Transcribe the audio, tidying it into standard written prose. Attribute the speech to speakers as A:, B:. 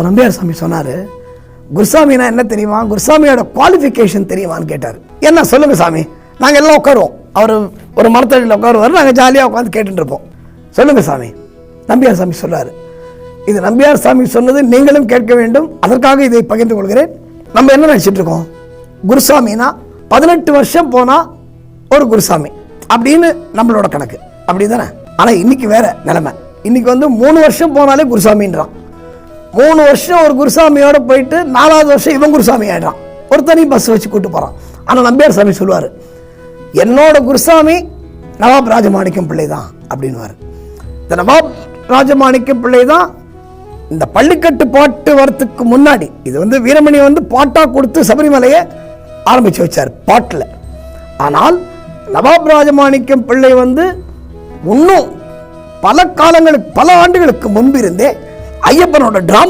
A: நம்பியார் சாமி சொன்னார், குருசாமினா என்ன தெரியுமா, குருசாமியோட குவாலிஃபிகேஷன் தெரியுமான்னு கேட்டார். என்ன சொல்லுங்க சாமி, நாங்கள் எல்லாம் உட்காருவோம், அவர் ஒரு மரத்தடியில் உட்காருவார், நாங்கள் ஜாலியாக உட்காந்து கேட்டுட்டு இருப்போம். சொல்லுங்க சாமி. நம்பியார் சாமி சொல்றாரு, இது நம்பியார் சாமி சொன்னது நீங்களும் கேட்க வேண்டும், அதற்காக இதை பகிர்ந்து கொள்கிறேன். நம்ம என்ன நினச்சிட்டு இருக்கோம், குருசாமினா 18 வருஷம் போனால் ஒரு குருசாமி அப்படின்னு நம்மளோட கணக்கு, அப்படி தானே? ஆனால் இன்னைக்கு வேற நிலைமை. இன்னைக்கு 3 வருஷம் போனாலே குருசாமின்றான். 3 வருஷம் ஒரு குருசாமியோட போயிட்டு 4வது வருஷம் இவன் குருசாமி ஆயிடுறான். ஒரு தனி பஸ் வச்சு கூட்டு போகிறான். ஆனால் நம்பியார் சாமி சொல்லுவார், என்னோட குருசாமி நவாப் ராஜமாணிக்கம் பிள்ளை தான் அப்படின்வார். இந்த நவாப் ராஜமாணிக்கம் பிள்ளை தான் இந்த பள்ளிக்கட்டு பாட்டு வரத்துக்கு முன்னாடி, இது வீரமணி பாட்டா கொடுத்து சபரிமலையை ஆரம்பிச்சு வச்சார் பாட்டில். ஆனால் நவாப் ராஜமாணிக்கம் பிள்ளை இன்னும் பல காலங்களுக்கு, பல ஆண்டுகளுக்கு முன்பிருந்தே ஐயப்பனோட டிராமா